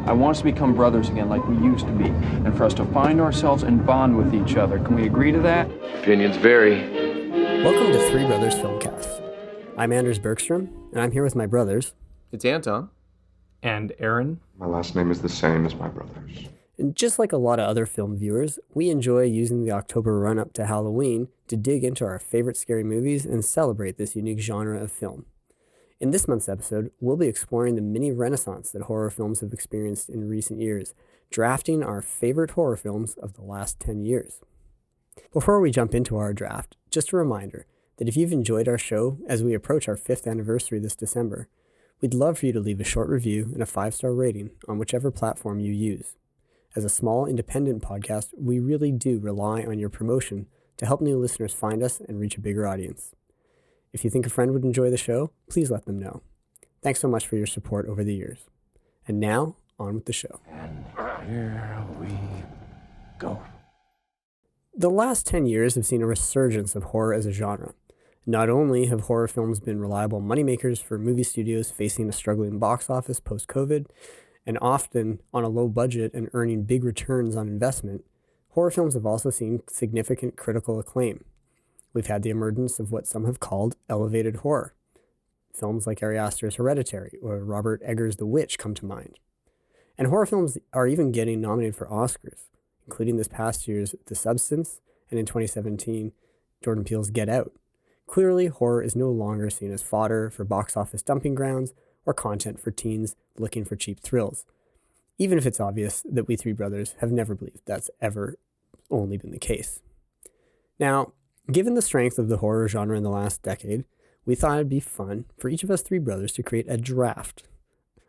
I want us to become brothers again like we used to be, and for us to find ourselves and bond with each other. Can we agree to that? Opinions vary. Welcome to Three Brothers Filmcast. I'm Anders Bergstrom, and I'm here with my brothers. It's Anton. And Aaron. My last name is the same as my brother's. And just like a lot of other film viewers, we enjoy using the October run-up to Halloween to dig into our favorite scary movies and celebrate this unique genre of film. In this month's episode, we'll be exploring the mini renaissance that horror films have experienced in recent years, drafting our favorite horror films of the last 10 years. Before we jump into our draft, just a reminder that if you've enjoyed our show as we approach our 5th anniversary this December, we'd love for you to leave a short review and a 5-star rating on whichever platform you use. As a small independent podcast, we really do rely on your promotion to help new listeners find us and reach a bigger audience. If you think a friend would enjoy the show, please let them know. Thanks so much for your support over the years. And now, on with the show. And here we go. The last 10 years have seen a resurgence of horror as a genre. Not only have horror films been reliable moneymakers for movie studios facing a struggling box office post-COVID, and often on a low budget and earning big returns on investment, horror films have also seen significant critical acclaim. We've had the emergence of what some have called elevated horror. Films like Ari Aster's Hereditary or Robert Eggers' The Witch come to mind. And horror films are even getting nominated for Oscars, including this past year's The Substance, and in 2017, Jordan Peele's Get Out. Clearly, horror is no longer seen as fodder for box office dumping grounds or content for teens looking for cheap thrills, even if it's obvious that we three brothers have never believed that's ever only been the case. Now, given the strength of the horror genre in the last decade, we thought it'd be fun for each of us three brothers to create a draft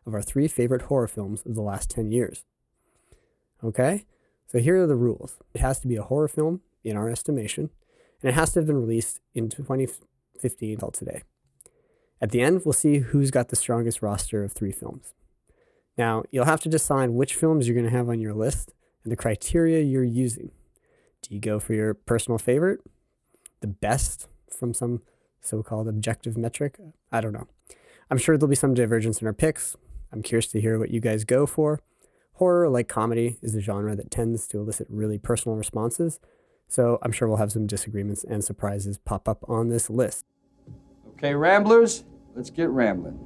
of our 3 favorite horror films of the last 10 years. Okay? So here are the rules. It has to be a horror film, in our estimation, and it has to have been released in 2015 until today. At the end, we'll see who's got the strongest roster of 3 films. Now, you'll have to decide which films you're going to have on your list and the criteria you're using. Do you go for your personal favorite? The best from some so-called objective metric? I don't know. I'm sure there'll be some divergence in our picks. I'm curious to hear what you guys go for. Horror, like comedy, is a genre that tends to elicit really personal responses, so I'm sure we'll have some disagreements and surprises pop up on this list. Okay, Ramblers, let's get rambling.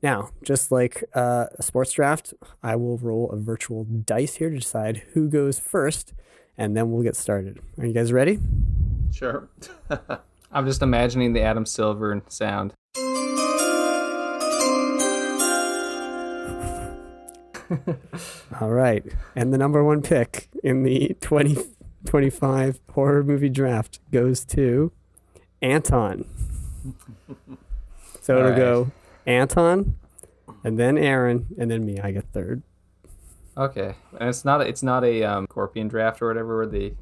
Now, just like a sports draft, I will roll a virtual dice here to decide who goes first, and then we'll get started. Are you guys ready? Sure. I'm just imagining the Adam Silver sound. All right. And the number 1 pick in the 2025 horror movie draft goes to Anton. So it'll go Anton, and then Aaron, and then me. I get third. Okay. And it's not a Scorpion draft or whatever where they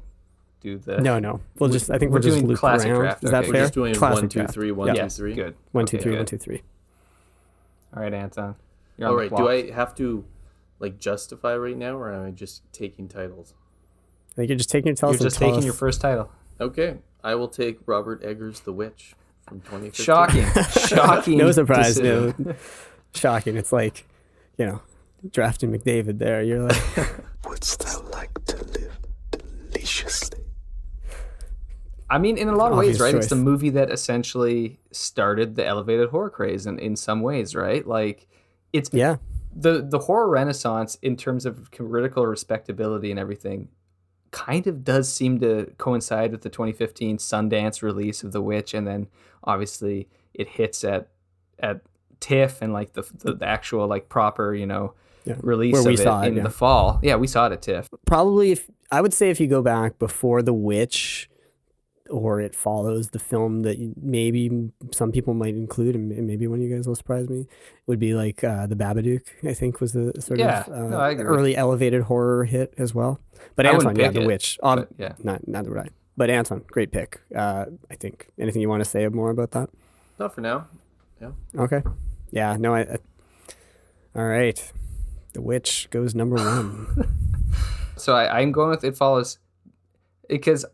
do the... No. I think we're just doing loop classic around. draft. Is that Okay. fair? We're just doing Classic 1, 2, draft. 3, 1, Yeah. 2, 3. Good. 1, 2, Okay, 3, good. 1, 2, 3. All right, Anton. You're on All the right. clock. Do I have to justify right now, or am I just taking titles? I think you're just taking your titles. You're just taking your first title. Okay. I will take Robert Eggers' The Witch from 2015. Shocking. No surprise. decision. No. Shocking. It's like, drafting McDavid there. You're like, Wouldst thou like to live deliciously? I mean, in a lot of ways, Obvious right? choice. It's the movie that essentially started the elevated horror craze in some ways, right? Like, it's yeah. the horror renaissance in terms of critical respectability and everything kind of does seem to coincide with the 2015 Sundance release of The Witch, and then obviously it hits at TIFF and like the actual like proper release Where of we it saw it, in yeah. the fall. Yeah, we saw it at TIFF. Probably, I would say if you go back before The Witch, or it follows the film that maybe some people might include, and maybe one of you guys will surprise me, would be like The Babadook, I think was the sort of No, I agree. early elevated horror hit as well. But I Anton, wouldn't yeah, pick The it, Witch. but yeah. Not the right. But Anton, great pick. I think. Anything you want to say more about that? Not for now. Yeah. Okay. Yeah, no, all right. The Witch goes number 1. So I'm going with It Follows because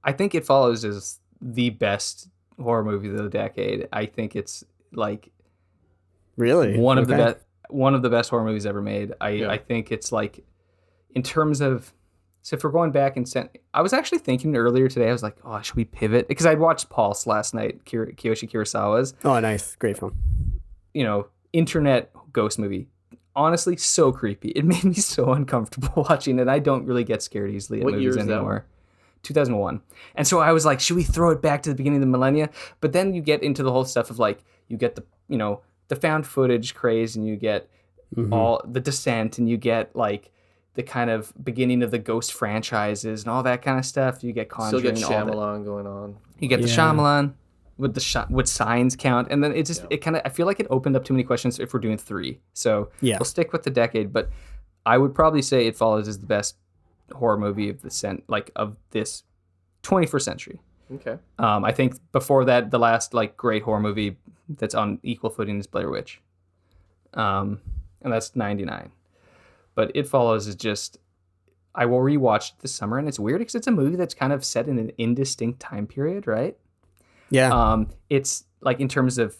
I think It Follows is the best horror movie of the decade. I think it's like Really? one of the Okay. best. one of the best horror movies ever made. I think it's like, in terms of, so if we're going back and I was actually thinking earlier today, I was like, oh, should we pivot? Because I'd watched Pulse last night, Kiyoshi Kurosawa's. Oh, nice. Great film. You know, internet ghost movie. Honestly, so creepy. It made me so uncomfortable watching it. I don't really get scared easily at movies anymore. 2001. And so I was like, should we throw it back to the beginning of the millennia? But then you get into the whole stuff of like, you get the, you know, the found footage craze, and you get all the Descent, and you get like the kind of beginning of the ghost franchises and all that kind of stuff. You get Conjuring. Still get Shyamalan going on. You get the Shyamalan with would Signs count? And then it just, it kind of, I feel like it opened up too many questions if we're doing 3. So we'll stick with the decade, but I would probably say It Follows is the best horror movie of of this 21st century. Okay. I think before that, the last like great horror movie that's on equal footing is Blair Witch. And that's 99. But It Follows is just, I will rewatch it this summer, and it's weird because it's a movie that's kind of set in an indistinct time period, right? Yeah. It's like, in terms of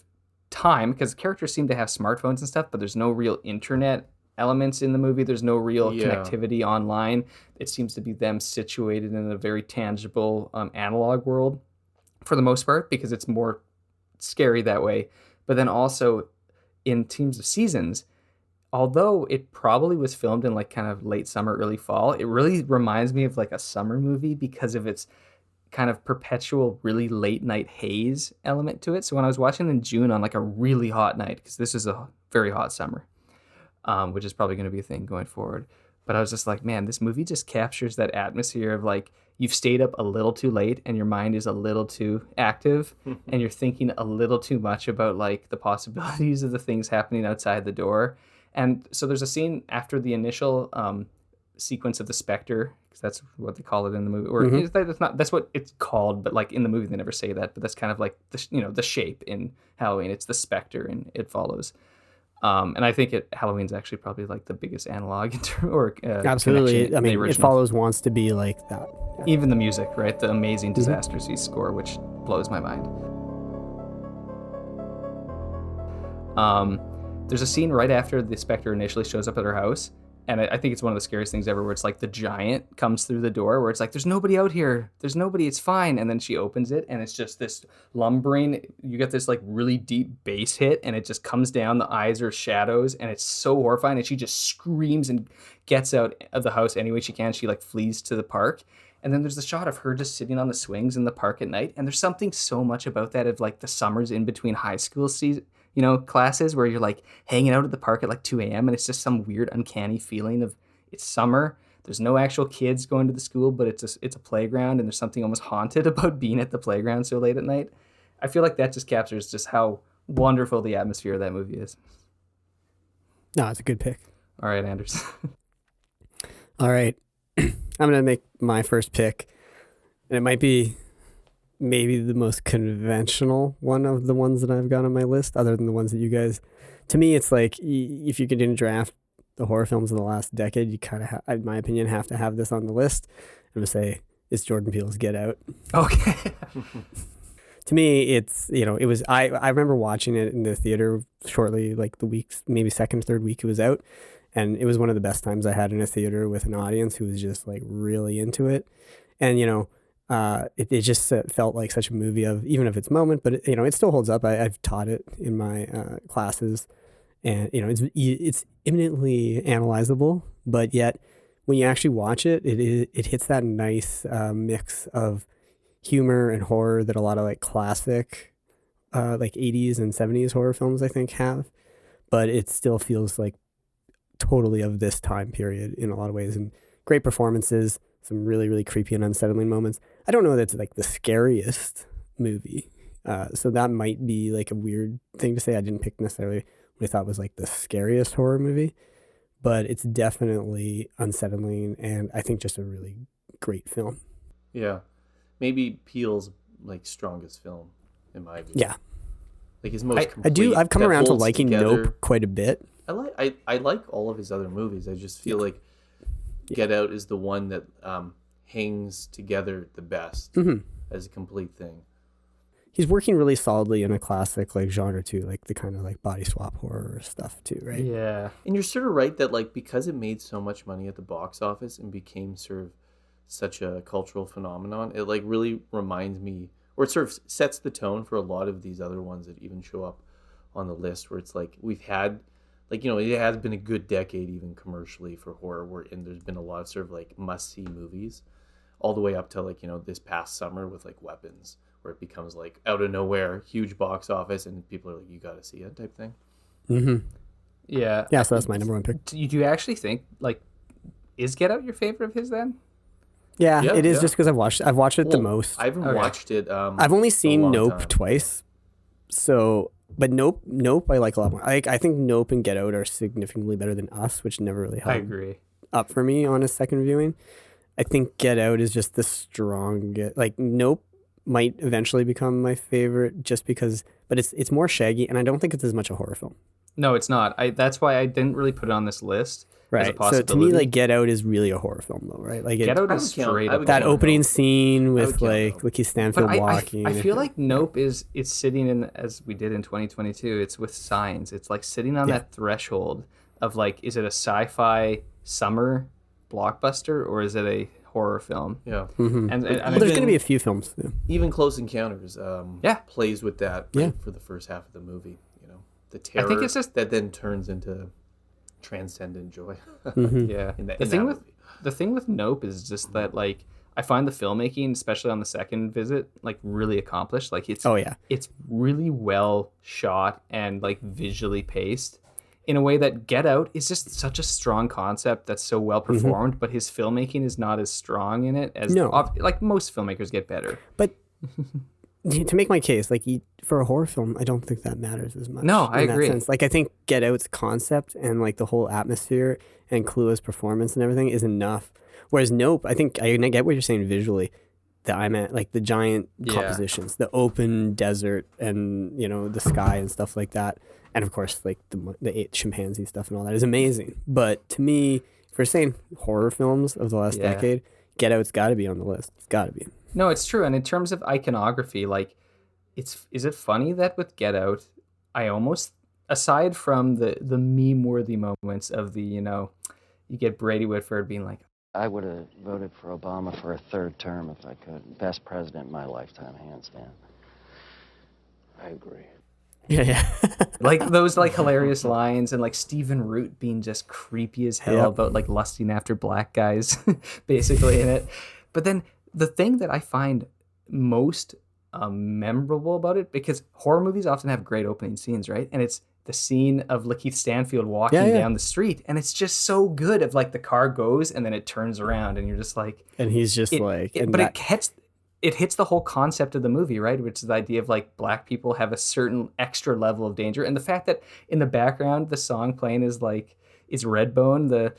time, because the characters seem to have smartphones and stuff, but there's no real internet elements in the movie. There's no real connectivity online. It seems to be them situated in a very tangible analog world for the most part, because it's more scary that way. But then also in terms of seasons, although it probably was filmed in like kind of late summer, early fall, it really reminds me of like a summer movie because of its kind of perpetual, really late night haze element to it. So when I was watching in June on like a really hot night, because this is a very hot summer, which is probably going to be a thing going forward. But I was just like, man, this movie just captures that atmosphere of like, you've stayed up a little too late and your mind is a little too active and you're thinking a little too much about like the possibilities of the things happening outside the door. And so there's a scene after the initial sequence of the Spectre, because that's what they call it in the movie. Or that's what it's called, but like in the movie they never say that. But that's kind of like the shape in Halloween. It's the Spectre, and It Follows. And I think Halloween's actually probably like the biggest analog absolutely. I mean, It Follows wants to be like that. Yeah. Even the music, right? The amazing Disaster Sea score, which blows my mind. There's a scene right after the Spectre initially shows up at her house, and I think it's one of the scariest things ever, where it's like the giant comes through the door, where it's like, there's nobody out here, there's nobody, it's fine. And then she opens it, and it's just this lumbering, you get this like really deep bass hit, and it just comes down, the eyes are shadows, and it's so horrifying, and she just screams and gets out of the house any way she can. She like flees to the park. And then there's the shot of her just sitting on the swings in the park at night. And there's something so much about that, of like the summers in between high school season, classes, where you're like hanging out at the park at like 2 a.m. and it's just some weird uncanny feeling of, it's summer. There's no actual kids going to the school, but it's a playground, and there's something almost haunted about being at the playground so late at night. I feel like that just captures just how wonderful the atmosphere of that movie is. No, it's a good pick. All right, Anders. All right. I'm going to make my first pick, and it might be maybe the most conventional one of the ones that I've got on my list, other than the ones that you guys, to me, it's like, if you could draft the horror films of the last decade, you kind of, in my opinion, have to have this on the list. I'm going to say it's Jordan Peele's Get Out. Okay. To me, it's, it was, I remember watching it in the theater shortly, like the weeks, maybe second, third week it was out. And it was one of the best times I had in a theater with an audience who was just like really into it. And, it just felt like such a movie even of its moment, but it still holds up. I've taught it in my classes, and it's eminently analyzable. But yet, when you actually watch it, it hits that nice mix of humor and horror that a lot of like classic, like 80s and 70s horror films I think have. But it still feels like totally of this time period in a lot of ways, and great performances. Some really, really creepy and unsettling moments. I don't know that it's like the scariest movie. So that might be like a weird thing to say. I didn't pick necessarily what I thought was like the scariest horror movie, but it's definitely unsettling, and I think just a really great film. Yeah. Maybe Peele's like strongest film, in my view. Yeah. Like his most complete. I've come around to liking Nope quite a bit. I like all of his other movies. I just feel like Get Out is the one that hangs together the best as a complete thing. he's working really solidly in a classic like genre too, like the kind of like body swap horror stuff too, right? Yeah. And you're sort of right that like because it made so much money at the box office and became sort of such a cultural phenomenon, it like really reminds me, or it sort of sets the tone for a lot of these other ones that even show up on the list, where it's like we've had like, it has been a good decade even commercially for horror, where and there's been a lot of sort of like must-see movies all the way up to like, this past summer with like Weapons, where it becomes like out of nowhere, huge box office, and people are like, you got to see it type thing. Mm-hmm. Yeah. Yeah, so that's my number one pick. Do you actually think, like, is Get Out your favorite of his then? Yeah, Yeah, it is yeah. just because I've watched it the most. I haven't Okay. watched it. I've only a seen long Nope time. twice, so but Nope I like a lot more. I think Nope and Get Out are significantly better than Us, which never really I held agree. up for me on a second viewing. I think Get Out is just the strongest. Like Nope might eventually become my favorite just because, but it's more shaggy, and I don't think it's as much a horror film. No, it's not. That's why I didn't really put it on this list as a Right. So to possibility. me, like Get Out is really a horror film, though, right? Like Get Out I is would count- straight I up would that count opening Nope. scene would with count like Nope. Lakeith But Stanfield I walking. feel like Nope is it's sitting in, as we did in 2022. It's with Signs. It's like sitting on Yeah. that threshold of like, is it a sci-fi summer blockbuster or is it a horror film? Yeah. Mhm. And Well, I there's mean, going to be a few films. Yeah. Even Close Encounters Yeah. plays with that Yeah. right, for the first half of the movie. The terror I think it's just- that then turns into transcendent joy. Mhm. yeah. in that The thing movie. with Nope is just that, like, I find the filmmaking, especially on the second visit, like really accomplished. Like it's Oh yeah. it's really well shot and like visually paced in a way that Get Out is just such a strong concept that's so well performed, but his filmmaking is not as strong in it as No. like most filmmakers get better. But to make my case, like for a horror film, I don't think that matters as much. No, I in that agree. sense. Like I think Get Out's concept and like the whole atmosphere and Clueless performance and everything is enough. Whereas Nope, I think I get what you're saying visually. That I'm at like the giant Yeah. compositions, the open desert, and the sky and stuff like that, and of course like the 8 chimpanzee stuff and all that is amazing. But to me, if we're saying horror films of the last Yeah. decade, Get Out's got to be on the list. It's got to be. No, it's true. And in terms of iconography, like, is it funny that with Get Out, I almost, aside from the meme-worthy moments of the, you get Brady Whitford being like, I would have voted for Obama for a third term if I could. Best president in my lifetime, hands down. I agree. Yeah. like those like hilarious lines, and like Stephen Root being just creepy as hell Yep. about like lusting after black guys, basically in it. But then the thing that I find most memorable about it, because horror movies often have great opening scenes, right? And it's the scene of Lakeith Stanfield walking Yeah, yeah. down the street, and it's just so good. Of like the car goes and then it turns around, and you're just like, And he's just it hits the whole concept of the movie, right? Which is the idea of like black people have a certain extra level of danger, and the fact that in the background the song playing is Redbone,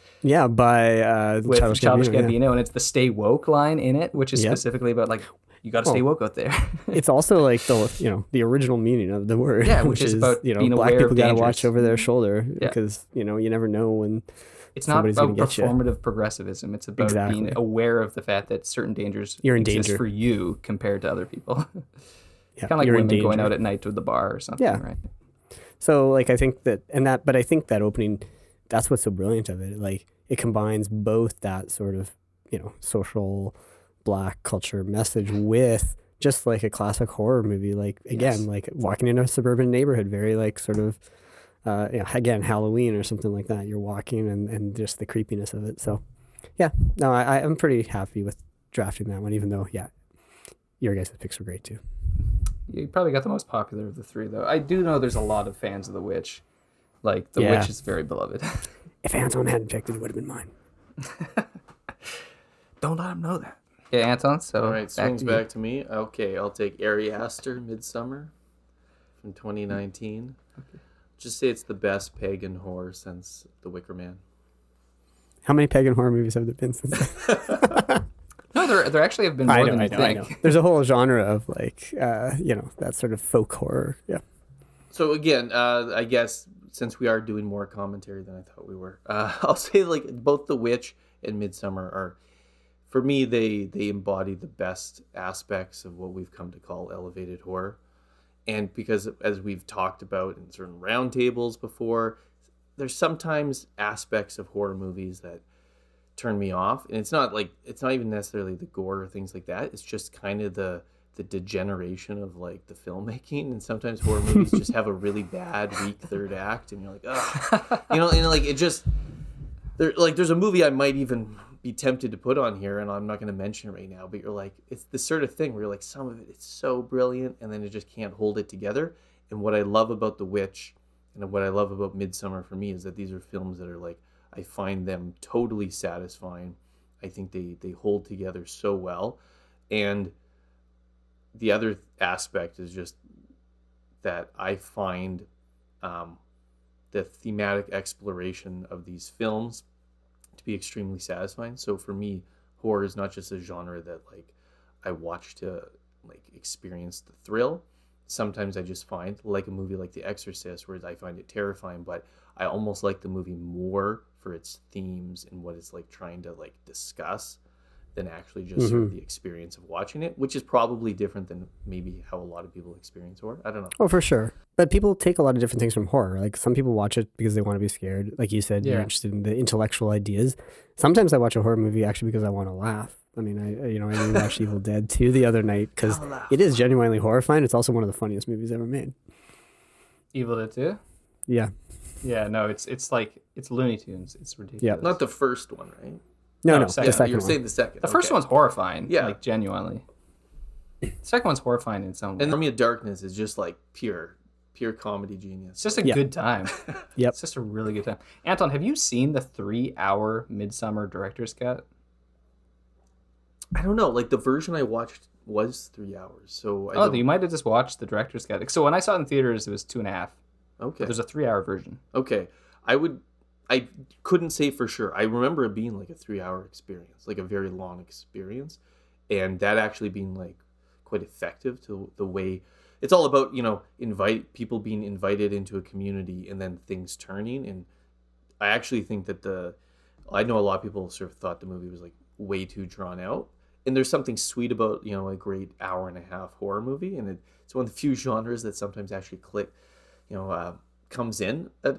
by with Childish Childish Gambino, yeah. Gambino, and it's the "Stay Woke" line in it, which is Yep. specifically about like you got to stay woke out there. It's also like the original meaning of the word, Yeah, which is about being black aware people of got to dangers. watch over their shoulder Yeah. because you never know when It's not somebody's about gonna get you. performative progressivism. It's about Exactly. being aware of the fact that certain dangers You're in exist danger. for you compared to other people. Yeah, Kind of like you're in women going danger. out at night to the bar or something, Yeah. right? So like I think that but I think that opening, that's what's so brilliant of it. Like it combines both that sort of social black culture message with just like a classic horror movie. Like again, Yes. like walking in a suburban neighborhood, very like sort of again Halloween or something like that. You're walking and just the creepiness of it. So yeah, no, I'm pretty happy with drafting that one, even though your guys' picks were great too. You probably got the most popular of the three, though. I do know there's a lot of fans of The Witch. Like, The Yeah. Witch is very beloved. If Anton hadn't picked it, it would have been mine. Don't let him know that. Yeah, Anton, so All right, swings to back to me. Okay, I'll take Ari Aster, Midsummer, from 2019. Just say it's the best pagan horror since The Wicker Man. How many pagan horror movies have there been since then? No, there actually have been more than you I know. think. There's a whole genre of like, that sort of folk horror. Yeah. So again, I guess since we are doing more commentary than I thought we were, I'll say like both The Witch and Midsummer are, for me, they embody the best aspects of what we've come to call elevated horror. And because, as we've talked about in certain roundtables before, there's sometimes aspects of horror movies that turn me off. And it's not even necessarily the gore or things like that. It's just kind of the degeneration of like the filmmaking. And sometimes horror movies just have a really bad, weak third act. And you're like, oh, and like it just, there's a movie I might even be tempted to put on here, and I'm not going to mention it right now, but you're like, it's the sort of thing where you're like, some of it is so brilliant, and then it just can't hold it together. And what I love about The Witch and what I love about Midsummer for me is that these are films that are like, I find them totally satisfying. I think they hold together so well. And the other aspect is just that I find the thematic exploration of these films to be extremely satisfying. So for me, horror is not just a genre that like I watch to like experience the thrill. Sometimes I just find like a movie like The Exorcist, where I find it terrifying, but I almost like the movie more for its themes and what it's like trying to like discuss than actually just sort of the experience of watching it, which is probably different than maybe how a lot of people experience horror. I don't know. Oh, for sure. But people take a lot of different things from horror. Like some people watch it because they want to be scared. Like you said, you're interested in the intellectual ideas. Sometimes I watch a horror movie actually because I want to laugh. I mean, I watched Evil Dead 2 the other night because it is genuinely horrifying. It's also one of the funniest movies ever made. Evil Dead 2? Yeah. Yeah, no, it's like, it's Looney Tunes. It's ridiculous. Yeah. Not the first one, right? No, No, the second. second You were one. saying the second. The first one's horrifying. Yeah. Like, genuinely. The second one's horrifying in some way. And Army of Darkness is just like pure comedy genius. It's just a good time. Yep. It's just a really good time. Anton, have you seen the 3-hour Midsummer director's cut? I don't know. Like the version I watched was 3 hours, so You might have just watched the director's cut. So when I saw it in theaters, it was 2.5. Okay. There's a 3-hour version. Okay. I couldn't say for sure. I remember it being like a 3-hour experience, like a very long experience, and that actually being like quite effective to the way it's all about, people being invited into a community and then things turning. And I actually think that I know a lot of people sort of thought the movie was like way too drawn out. And there's something sweet about, a great hour and a half horror movie. And it's one of the few genres that sometimes actually comes in at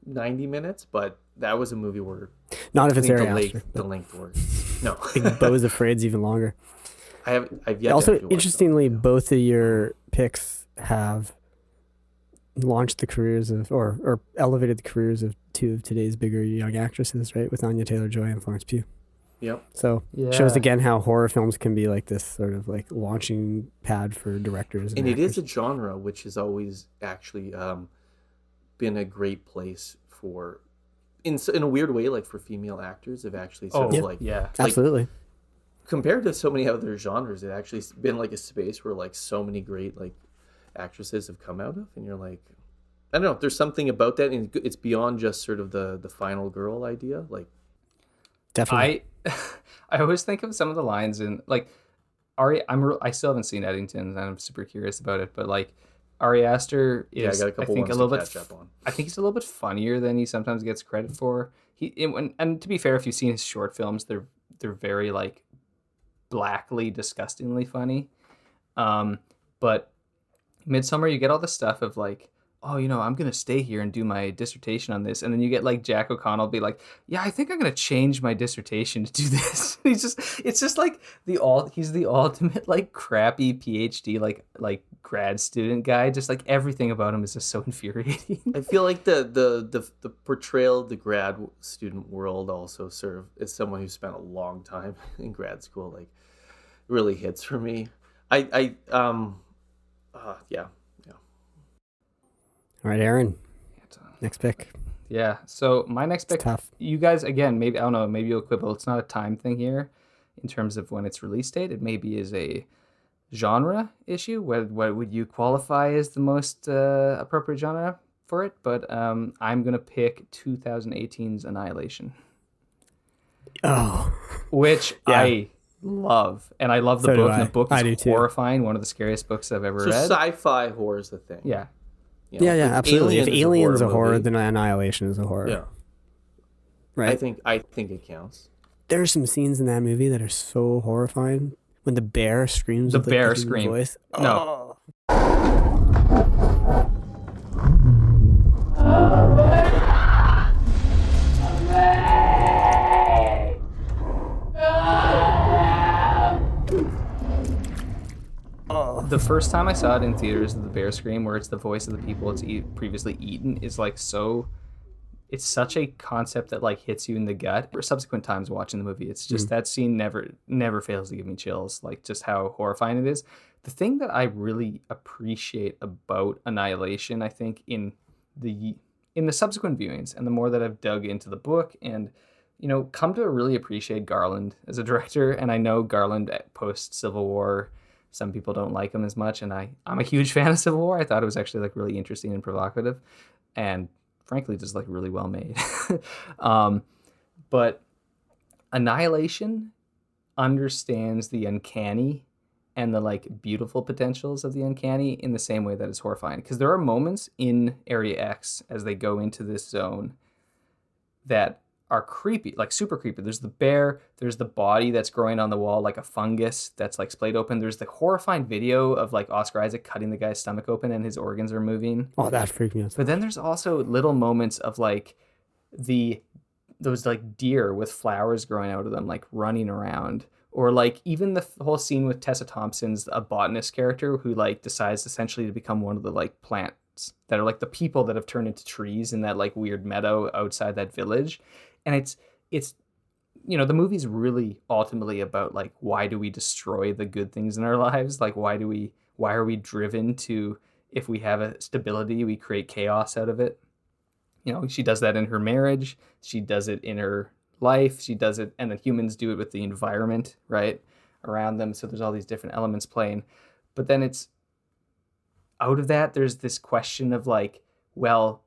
90 minutes. But that was a movie where Not if it's Ari the Aster. length works. No. Bo is Afraid's even longer. I've yet Also, to actually watch interestingly, that. both of your picks have launched the careers of, or elevated the careers of two of today's bigger young actresses, right? With Anya Taylor-Joy and Florence Pugh. Yep. So shows again how horror films can be like this sort of like launching pad for directors. And it actors. is a genre which has always actually been a great place for, in a weird way, like for female actors have actually sort of like absolutely. Compared to so many other genres, it actually has been like a space where like so many great like actresses have come out of, and you're like, I don't know, there's something about that, and it's beyond just sort of the final girl idea. Like, Definitely. I always think of some of the lines in like I still haven't seen Eddington, and I'm super curious about it, but like Ari Aster is, I got a couple think ones a little to bit. catch up on. I think he's a little bit funnier than he sometimes gets credit for. And to be fair, if you've seen his short films, they're very like blackly, disgustingly funny. But Midsummer, you get all the stuff of like, oh, I'm going to stay here and do my dissertation on this. And then you get like Jack O'Connell be like, yeah, I think I'm going to change my dissertation to do this. It's just like he's the ultimate like crappy PhD, like grad student guy. Just like everything about him is just so infuriating. I feel like the portrayal of the grad student world also serve as someone who spent a long time in grad school, like really hits for me. Yeah. All right, Aaron. Next pick. Yeah. So my next pick, tough. You guys, again, maybe, I don't know, maybe you'll quibble. It's not a time thing here in terms of when it's release date. It maybe is a genre issue. What would you qualify as the most appropriate genre for it? But I'm going to pick 2018's Annihilation. Oh. Which I love. And I love the So do book. I. And the book I do is too. horrifying. One of the scariest books I've ever So read. sci-fi horror is the thing. Yeah. Yeah, if absolutely. If Alien's a horror, movie, then Annihilation is a horror. yeah, Right? I think it counts. There are some scenes in that movie that are so horrifying. When the bear screams The with like, bear the human scream. voice. No. Oh. The first time I saw it in theaters, the bear scream, where it's the voice of the people it's previously eaten, is like so. It's such a concept that like hits you in the gut. For subsequent times watching the movie, it's just that scene never fails to give me chills. Like just how horrifying it is. The thing that I really appreciate about Annihilation, I think in the subsequent viewings, and the more that I've dug into the book and come to really appreciate Garland as a director. And I know Garland post Civil War, some people don't like him as much, and I'm a huge fan of Civil War. I thought it was actually like really interesting and provocative, and frankly just like really well made. But Annihilation understands the uncanny and the like beautiful potentials of the uncanny in the same way that it's horrifying, because there are moments in Area X as they go into this zone that are creepy, like super creepy. There's the bear, there's the body that's growing on the wall like a fungus that's like splayed open. There's the horrifying video of like Oscar Isaac cutting the guy's stomach open and his organs are moving. Oh, that freaked me out. But then there's also little moments of like those like deer with flowers growing out of them, like running around. Or like even the whole scene with Tessa Thompson's a botanist character who like decides essentially to become one of the like plants that are like the people that have turned into trees in that like weird meadow outside that village. And it's the movie's really ultimately about like, why do we destroy the good things in our lives? Like, why are we driven to, if we have a stability, we create chaos out of it? She does that in her marriage. She does it in her life. She does it, and then humans do it with the environment, right, around them. So there's all these different elements playing. But then it's out of that, there's this question of like, well,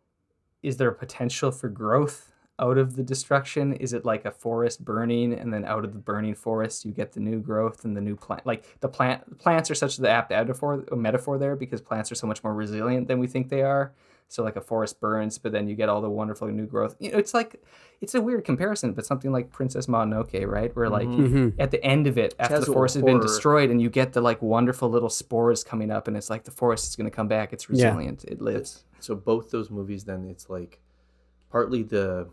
is there a potential for growth out of the destruction? Is it like a forest burning, and then out of the burning forest you get the new growth and the new plant? Like the plants are such the apt metaphor there, because plants are so much more resilient than we think they are. So like a forest burns, but then you get all the wonderful new growth. It's like, it's a weird comparison, but something like Princess Mononoke, right? Where like at the end of it, after the forest has been destroyed, and you get the like wonderful little spores coming up, and it's like the forest is going to come back. It's resilient. It lives. So both those movies, then it's like partly the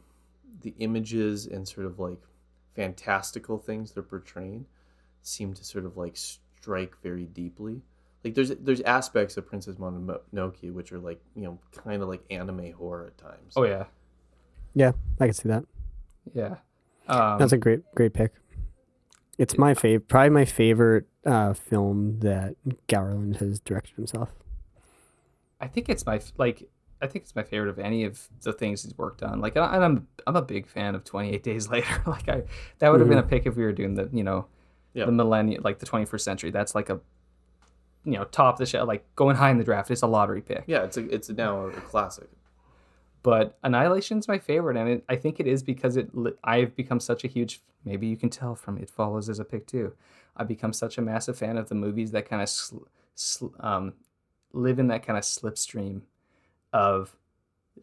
images and sort of like fantastical things they're portraying seem to sort of like strike very deeply. Like there's aspects of Princess Mononoke which are like, kind of like anime horror at times. Oh yeah. Yeah, I can see that. Yeah. That's a great pick. It's my probably my favorite film that Garland has directed himself. I think it's my favorite of any of the things he's worked on. Like, and I'm a big fan of 28 Days Later. Like that would have been a pick if we were doing the the millennium, like the 21st century. That's like a top of the shelf, like going high in the draft. It's a lottery pick. Yeah, it's now a classic. But Annihilation's my favorite, and I think it is because I've become such a huge. Maybe you can tell from It Follows as a pick too. I've become such a massive fan of the movies that kind of live in that kind of slipstream of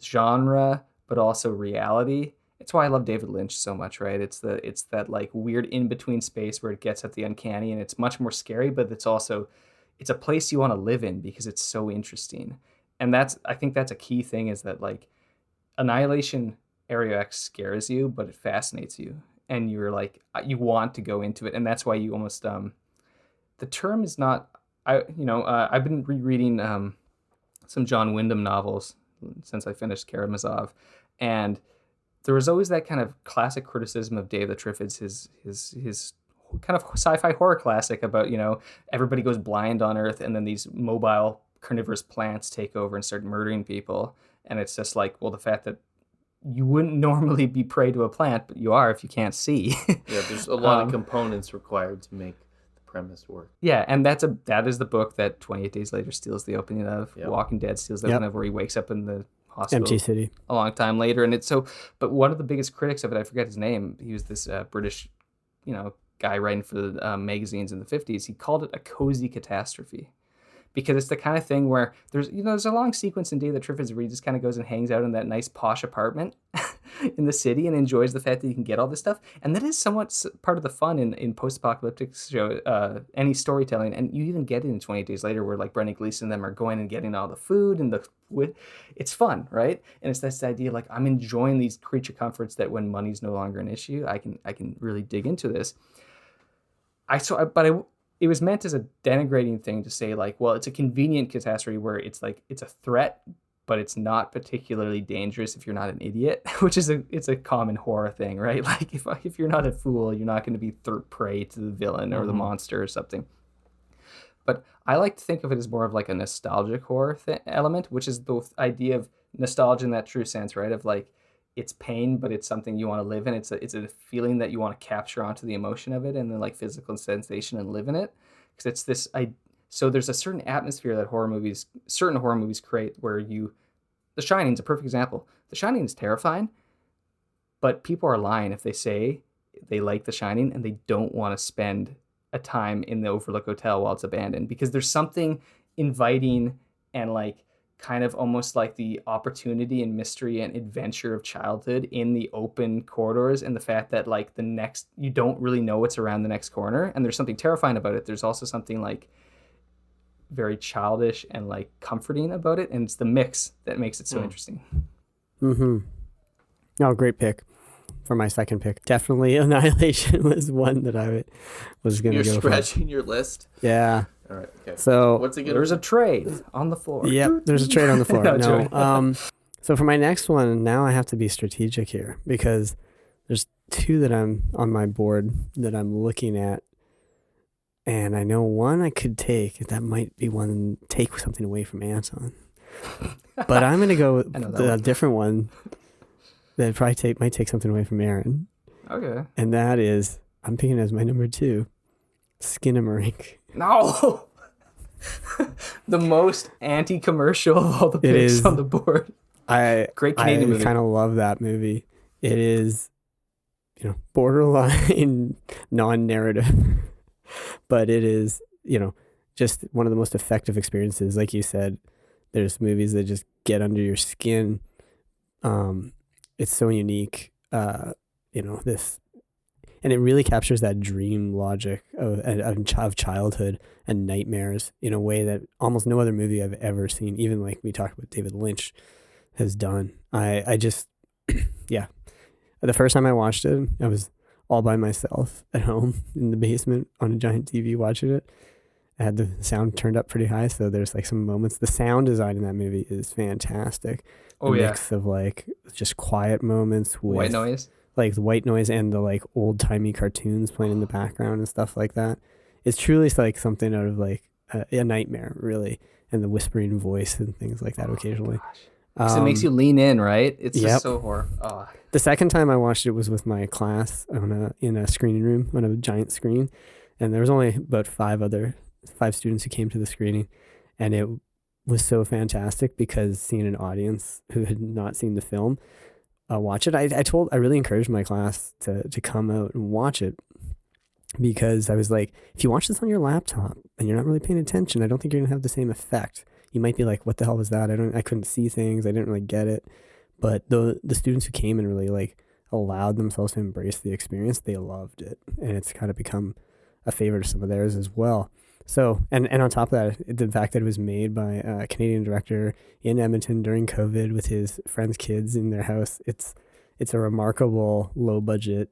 genre, but also reality. It's why I love David Lynch so much, right? It's that like weird in between space where it gets at the uncanny, and it's much more scary, but it's a place you want to live in because it's so interesting. And I think that's a key thing, is that like Annihilation Area X scares you, but it fascinates you, and you're like, you want to go into it. And that's why you almost the term is not, I've been rereading some John Wyndham novels since I finished Karamazov, and there was always that kind of classic criticism of Day of the Triffids, his kind of sci-fi horror classic about, everybody goes blind on Earth, and then these mobile carnivorous plants take over and start murdering people. And it's just like, well, the fact that you wouldn't normally be prey to a plant, but you are if you can't see. Yeah, there's a lot of components required to make the premise work. Yeah, and that is the book that 28 Days Later steals the opening of. Yep. Walking Dead steals the opening of, where he wakes up in the hospital. Empty city. A long time later. And it's so, but one of the biggest critics of it, I forget his name, he was this British, guy writing for the magazines in the 50s. He called it a cozy catastrophe, because it's the kind of thing where there's a long sequence in Day of the Triffids where he just kind of goes and hangs out in that nice posh apartment in the city and enjoys the fact that he can get all this stuff. And that is somewhat part of the fun in post-apocalyptic show, any storytelling. And you even get it in 28 Days Later where like Brendan Gleeson and them are going and getting all the food and it's fun, right? And it's this idea like I'm enjoying these creature comforts that when money's no longer an issue, I can really dig into this. It was meant as a denigrating thing to say like, well, it's a convenient catastrophe where it's like it's a threat, but it's not particularly dangerous if you're not an idiot, which is it's a common horror thing, right? Like if you're not a fool, you're not going to be prey to the villain or the monster or something. But I like to think of it as more of like a nostalgic horror element, which is the idea of nostalgia in that true sense, right? Of like it's pain, but it's something you want to live in. It's a feeling that you want to capture onto the emotion of it, and then like physical sensation and live in it. Because it's this. So there's a certain atmosphere that certain horror movies create where The Shining's a perfect example. The Shining is terrifying, but people are lying if they say they like The Shining and they don't want to spend a time in the Overlook Hotel while it's abandoned, because there's something inviting and like kind of almost like the opportunity and mystery and adventure of childhood in the open corridors, and the fact that like you don't really know what's around the next corner, and there's something terrifying about it. There's also something like very childish and like comforting about it, and it's the mix that makes it so interesting. Oh, great pick for my second pick. Definitely Annihilation was one that I was going to go for. You're stretching your list? Yeah. All right, okay. So what's it gonna There's a trade on the floor. Yep, there's a trade on the floor. No, So for my next one, now I have to be strategic here, because there's two that I'm on my board that I'm looking at, and I know one I could take. That might be one take something away from Anton, but I'm going to go with a different one that probably might take something away from Aaron. Okay. And that is, I'm picking as my number 2, Skinamarink. No. The most anti-commercial of all the picks on the board. Great Canadian movie. I kind of love that movie. It is, borderline non-narrative, but it is, just one of the most effective experiences. Like you said, there's movies that just get under your skin. It's so unique. This. And it really captures that dream logic of childhood and nightmares in a way that almost no other movie I've ever seen, even like we talked about David Lynch, has done. I just, yeah. The first time I watched it, I was all by myself at home in the basement on a giant TV watching it. I had the sound turned up pretty high, so there's like some moments. The sound design in that movie is fantastic. The mix of like just quiet moments with white noise. Like the white noise and the like old timey cartoons playing in the background and stuff like that. It's truly like something out of like a nightmare, really, and the whispering voice and things like that occasionally. It makes you lean in, right? It's just so horror. Oh. The second time I watched it was with my class in a screening room on a giant screen, and there was only about 5 students who came to the screening, and it was so fantastic because seeing an audience who had not seen the film watch it. I really encouraged my class to come out and watch it, because I was like, if you watch this on your laptop and you're not really paying attention, I don't think you're gonna have the same effect. You might be like, what the hell was that? I couldn't see things. I didn't really get it. But the students who came and really like allowed themselves to embrace the experience, they loved it, and it's kind of become a favorite of some of theirs as well. So, and on top of that, the fact that it was made by a Canadian director in Edmonton during COVID with his friends' kids in their house, it's a remarkable low budget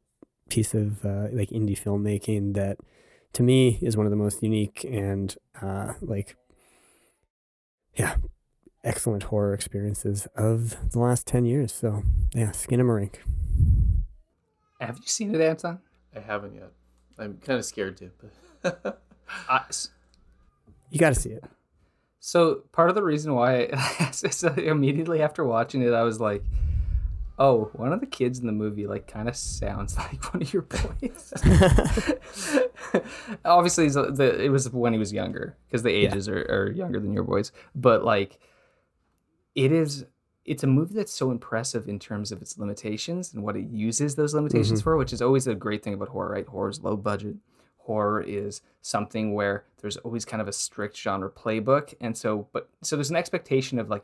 piece of like indie filmmaking that, to me, is one of the most unique and excellent horror experiences of the last 10 years. So yeah, Skinamarink. Have you seen it, Anton? I haven't yet. I'm kind of scared to, but you got to see it. So part of the reason why immediately after watching it, I was like, oh, one of the kids in the movie like kind of sounds like one of your boys. Obviously, it was when he was younger, because the ages are younger than your boys. But like, it's a movie that's so impressive in terms of its limitations and what it uses those limitations for, which is always a great thing about horror, right? Horror is low budget. horror is something where there's always kind of a strict genre playbook. And so there's an expectation of like,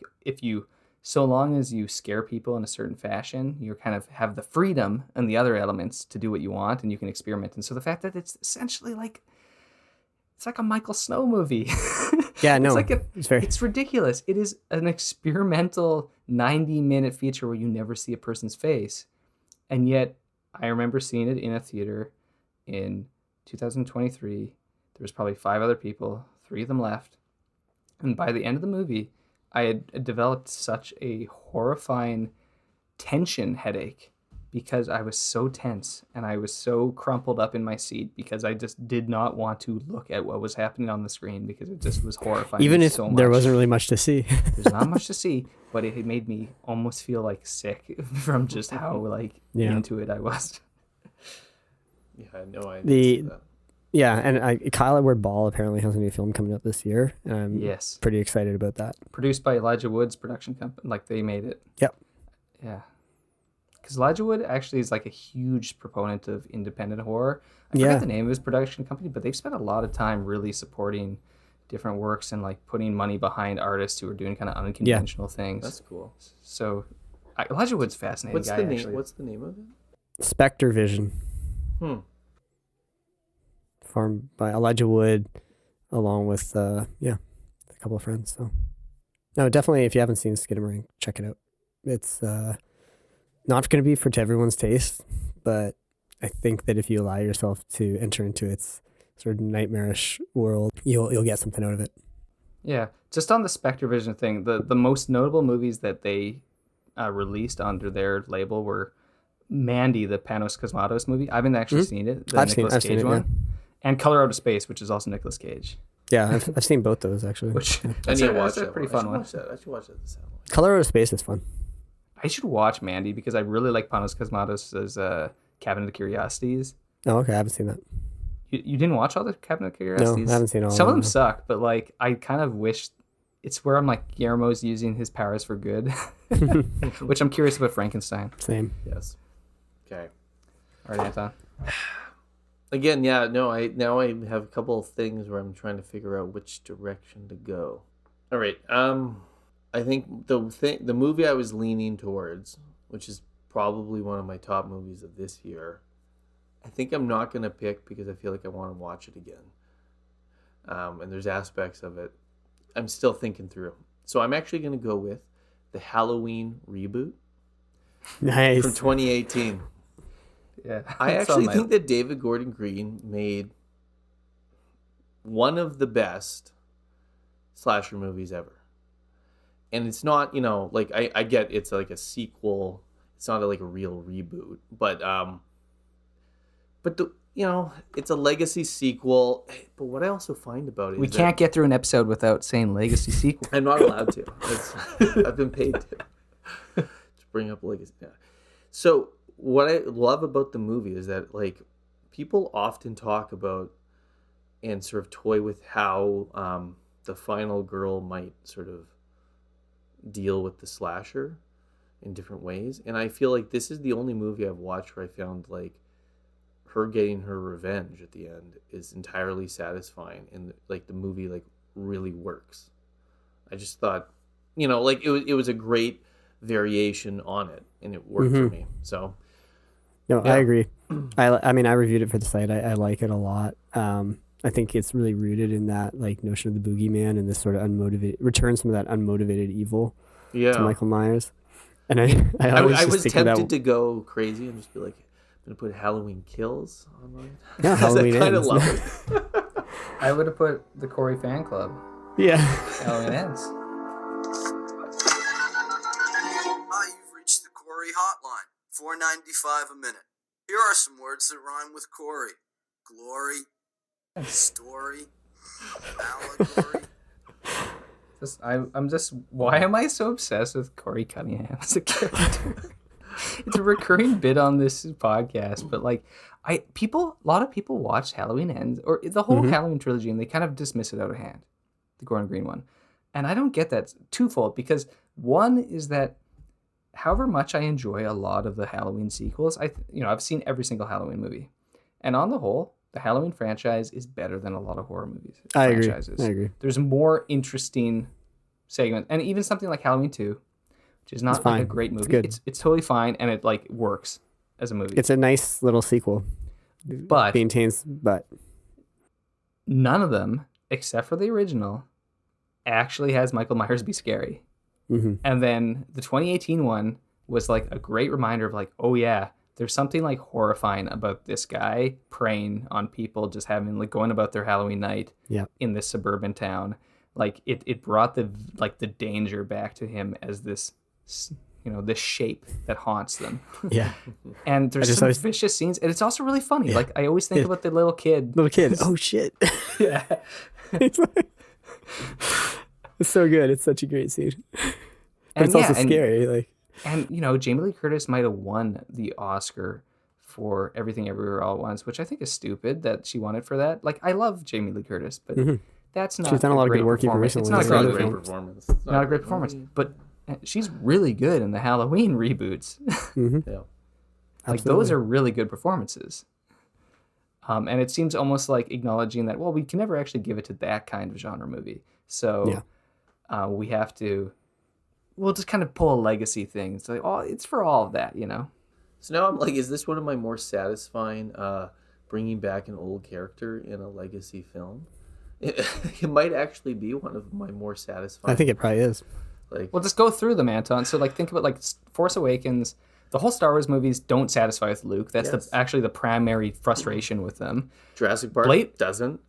so long as you scare people in a certain fashion, you kind of have the freedom and the other elements to do what you want, and you can experiment. And so the fact that it's essentially like, it's like a Michael Snow movie. Yeah, no, it's ridiculous. It is an experimental 90-minute feature where you never see a person's face. And yet I remember seeing it in a theater in 2023. There was probably 5 other people, 3 of them left. And by the end of the movie, I had developed such a horrifying tension headache because I was so tense and I was so crumpled up in my seat because I just did not want to look at what was happening on the screen because it just was horrifying. Even if so much. there wasn't really much to see. There's not much to see, but it made me almost feel like sick from just how like into it I was. Yeah, no, I didn't see that. Yeah, and Kyle Edward Ball apparently has a new film coming out this year, and I'm pretty excited about that. Produced by Elijah Wood's production company, like they made it. Yep. Yeah. Because Elijah Wood actually is like a huge proponent of independent horror. I forget the name of his production company, but they've spent a lot of time really supporting different works and like putting money behind artists who are doing kind of unconventional things. That's cool. So Elijah Wood's fascinating. What's the name? What's the name of it? Spectre Vision. Formed by Elijah Wood, along with a couple of friends. So, no, definitely, if you haven't seen Skinamarink, check it out. It's not going to be to everyone's taste, but I think that if you allow yourself to enter into its sort of nightmarish world, you'll get something out of it. Yeah, just on the Spectre Vision thing, the most notable movies that they released under their label were Mandy, the Panos Cosmatos movie. I haven't actually seen it. The Nicolas Cage one. Yeah. And Color Out of Space, which is also Nicolas Cage. Yeah, I've seen both those actually. I need to watch that. Pretty fun one. I should watch that this Halloween. Color Out of Space is fun. I should watch Mandy because I really like Panos Cosmatos' Cabinet of Curiosities. Oh, okay, I haven't seen that. You didn't watch all the Cabinet of Curiosities? No, I haven't seen all Some of them suck, but like I kind of wish it's where I'm like Guillermo's using his powers for good, which I'm curious about Frankenstein. Same. Yes. Okay. All right, Anton. Again, I have a couple of things where I'm trying to figure out which direction to go. All right. I think the movie I was leaning towards, which is probably one of my top movies of this year, I think I'm not going to pick because I feel like I want to watch it again. And there's aspects of it I'm still thinking through. So I'm actually going to go with the Halloween reboot. Nice. From 2018. Yeah. I actually think that David Gordon Green made one of the best slasher movies ever. And it's not, like I get it's like a sequel. It's not like a real reboot, but it's a legacy sequel. But what I also find about it we can't get through an episode without saying legacy sequel. I'm not allowed to. I've been paid to bring up legacy. Yeah. So what I love about the movie is that like people often talk about and sort of toy with how the final girl might sort of deal with the slasher in different ways. And I feel like this is the only movie I've watched where I found like her getting her revenge at the end is entirely satisfying, and like the movie like really works. I just thought, like it was a great variation on it, and it worked for me. So no, yeah. I agree. I mean, I reviewed it for the site. I like it a lot. I think it's really rooted in that like notion of the boogeyman and this sort of return some of that unmotivated evil to Michael Myers. And I was tempted to go crazy and just be like, I'm gonna put Halloween Kills online. Yeah, Halloween Ends. I kind of love it. I would have put the Corey Fan Club. Yeah. Halloween Ends. Hi, you've reached the Corey hotline. $4.95 a minute. Here are some words that rhyme with Corey: glory, story, allegory. Why am I so obsessed with Corey Cunningham as a character? It's a recurring bit on this podcast, but like a lot of people watch Halloween Ends or the whole Halloween trilogy, and they kind of dismiss it out of hand, the Gordon Green one. And I don't get that. Twofold, because one is that however much I enjoy a lot of the Halloween sequels, I've seen every single Halloween movie, and on the whole, the Halloween franchise is better than a lot of horror movies. I franchises. agree. There's more interesting segments, and even something like Halloween 2, which is not like a great movie. It's totally fine, and it like works as a movie. It's a nice little sequel. But none of them, except for the original, actually has Michael Myers be scary. Mm-hmm. And then the 2018 one was like a great reminder of like, oh yeah, there's something like horrifying about this guy preying on people, just having like going about their Halloween night in this suburban town. Like it brought the danger back to him as this, this shape that haunts them. Yeah. And there's some vicious scenes, and it's also really funny. Yeah. Like I always think about the little kid. Oh shit. Yeah. It's so good. It's such a great scene. But it's also scary. And Jamie Lee Curtis might have won the Oscar for Everything Everywhere All at Once, which I think is stupid that she won it for that. Like I love Jamie Lee Curtis, but that's not. She's done a lot of good work even recently. It's not a great performance. Not a great performance, but she's really good in the Halloween reboots. Yeah, like those are really good performances. And it seems almost like acknowledging that, well, we can never actually give it to that kind of genre movie. So we have to, we'll just kind of pull a legacy thing. It's like, oh, it's for all of that, So now I'm like, is this one of my more satisfying bringing back an old character in a legacy film? It might actually be one of my more satisfying. I think it probably is. Well, just go through them, Anton. So think about Force Awakens. The whole Star Wars movies don't satisfy with Luke. That's actually the primary frustration with them. Jurassic Park doesn't.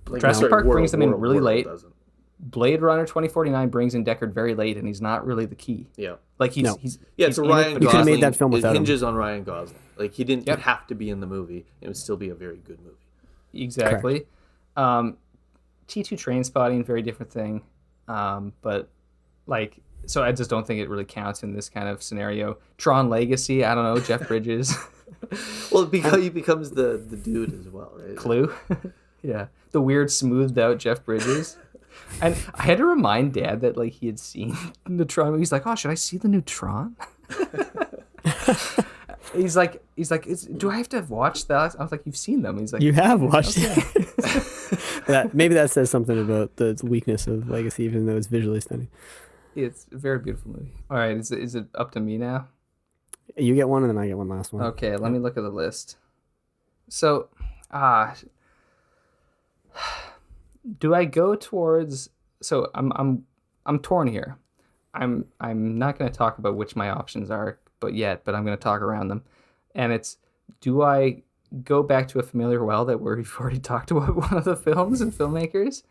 Jurassic Park brings them in really late. Doesn't. Blade Runner 2049 brings in Deckard very late, and he's not really the key. Yeah. It's Ryan Gosling. You could have made that film without him. It hinges on Ryan Gosling. Like, he didn't have to be in the movie. It would still be a very good movie. Exactly. T2 Trainspotting, very different thing. But, so I just don't think it really counts in this kind of scenario. Tron Legacy, I don't know, Jeff Bridges. Well, because he becomes the dude as well, right? Clue. Yeah. The weird, smoothed out Jeff Bridges. And I had to remind Dad that he had seen the Tron movie. He's like, oh, should I see the new Tron? He's like, do I have to watch that? I was like, you've seen them. He's like, you have watched it. Maybe that says something about the weakness of Legacy, even though it's visually stunning. It's a very beautiful movie. All right, is it up to me now? You get one, and then I get one last one. Okay, let me look at the list. So, do I go towards? So I'm torn here. I'm not going to talk about which my options are, but I'm going to talk around them. And it's, do I go back to a familiar well that we've already talked about one of the films and filmmakers,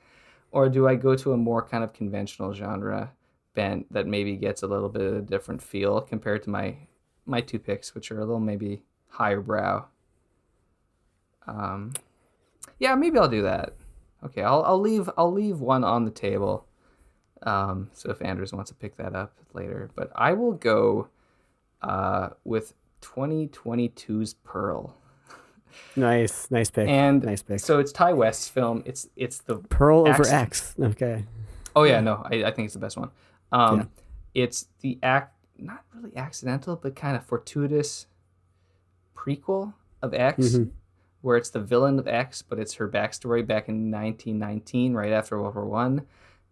or do I go to a more kind of conventional genre bent that maybe gets a little bit of a different feel compared to my two picks, which are a little maybe higher brow? Maybe I'll do that. Okay, I'll leave one on the table. So if Andrews wants to pick that up later, but I will go with 2022's Pearl. Nice pick. And nice pick. So it's Ty West's film. It's the Pearl over X. Okay. Oh yeah, no, I think it's the best one. It's the not really accidental, but kind of fortuitous prequel of X. Where it's the villain of X, but it's her backstory back in 1919, right after World War One.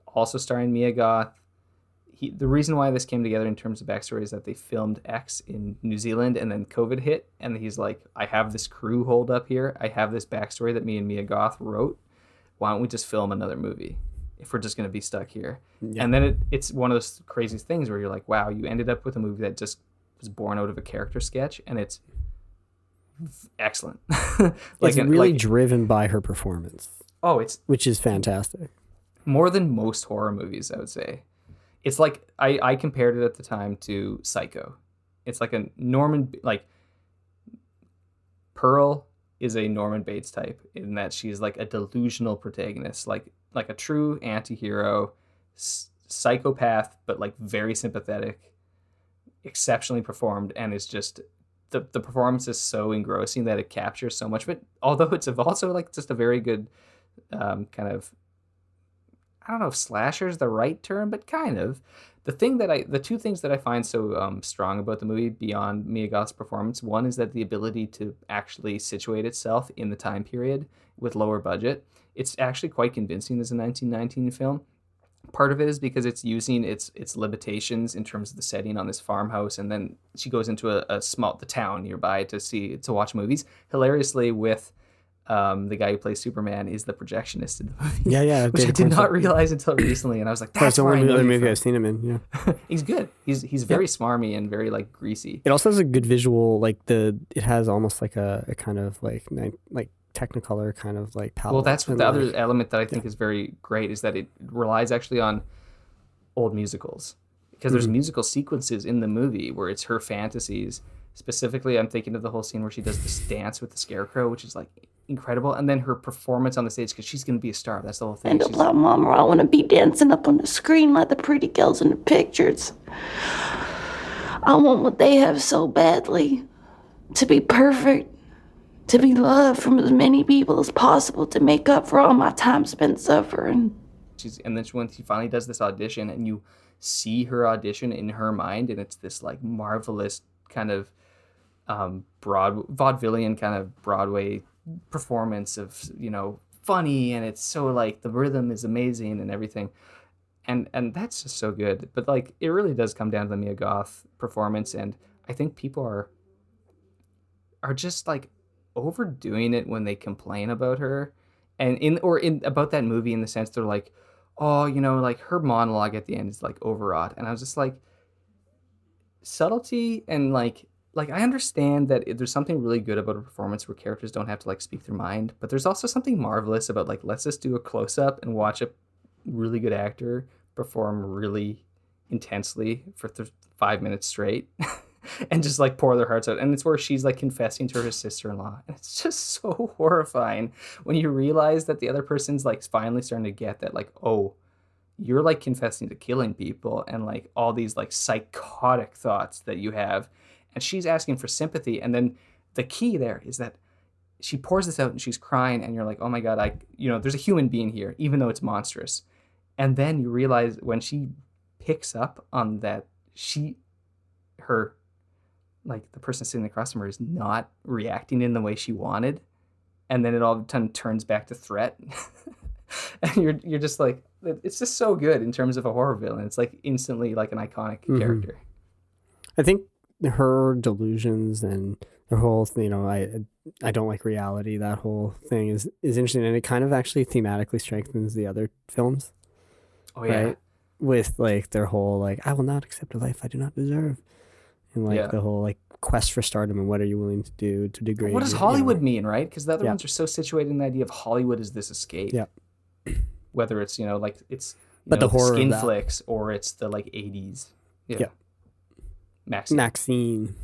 Also starring Mia Goth. The reason why this came together in terms of backstory is that they filmed X in New Zealand, and then COVID hit, and he's like, I have this crew holed up here. I have this backstory that me and Mia Goth wrote. Why don't we just film another movie if we're just going to be stuck here? Yeah. And then it's one of those crazy things where you're like, wow, you ended up with a movie that just was born out of a character sketch, and it's excellent. It's really driven by her performance. Which is fantastic. More than most horror movies, I would say. It's like I compared it at the time to Psycho. It's like a Pearl is a Norman Bates type in that she's like a delusional protagonist, like a true anti-hero, psychopath, but very sympathetic, exceptionally performed, and is just the performance is so engrossing that it captures so much of it. Although it's also just a very good kind of, I don't know if slasher is the right term, but kind of. The two things that I find so strong about the movie beyond Mia Goth's performance, one is that the ability to actually situate itself in the time period with lower budget. It's actually quite convincing as a 1919 film. Part of it is because it's using its limitations in terms of the setting on this farmhouse, and then she goes into the town nearby to watch movies. Hilariously, with the guy who plays Superman is the projectionist in the movie. Yeah, which I did not realize until recently, and I was like, "That's the where I only know other you movie from." I've seen him in. Yeah, He's good. He's very smarmy and very like greasy. it also has a good visual. Like it has almost like a kind of like Technicolor kind of like palette. Well, that's what and the like, other element that I think is very great is that it relies actually on old musicals, because there's musical sequences in the movie where it's her fantasies. Specifically, I'm thinking of the whole scene where she does this dance with the scarecrow, which is like incredible, and then her performance on the stage, because she's going to be a star. That's the whole thing. And a blah, mama, I want to be dancing up on the screen like the pretty girls in the pictures. I want what they have so badly, to be perfect, to be loved from as many people as possible, to make up for all my time spent suffering. And then when she finally does this audition, and you see her audition in her mind, and it's this like marvelous kind of vaudevillian kind of Broadway performance of, funny, and it's so like the rhythm is amazing and everything, and that's just so good. But like it really does come down to the Mia Goth performance, and I think people are just like overdoing it when they complain about her, and in about that movie, in the sense they're like, oh, like her monologue at the end is like overwrought, and I was just like, subtlety and like I understand that there's something really good about a performance where characters don't have to like speak their mind, but there's also something marvelous about like, let's just do a close-up and watch a really good actor perform really intensely for 5 minutes straight and just like pour their hearts out. And it's where she's like confessing to her sister-in-law, and it's just so horrifying when you realize that the other person's like finally starting to get that, like, oh, you're like confessing to killing people and like all these like psychotic thoughts that you have, and she's asking for sympathy. And then the key there is that she pours this out and she's crying, and you're like, oh my God, there's a human being here, even though it's monstrous. And then you realize when she picks up on that, like the person sitting across from her is not reacting in the way she wanted. And then it all of a sudden turns back to threat. And you're just like, it's just so good in terms of a horror villain. It's like instantly like an iconic character. I think her delusions and the whole thing, I don't like reality, that whole thing is interesting, and it kind of actually thematically strengthens the other films. Oh yeah. Right? With like their whole like, I will not accept a life I do not deserve. And like the whole like quest for stardom, and what are you willing to do to degrade? What does Hollywood mean, right? Because the other ones are so situated in the idea of Hollywood as this escape. Yeah. Whether it's, like it's but the horror skin of that. flicks, or it's the like 80s. Yeah. Maxine.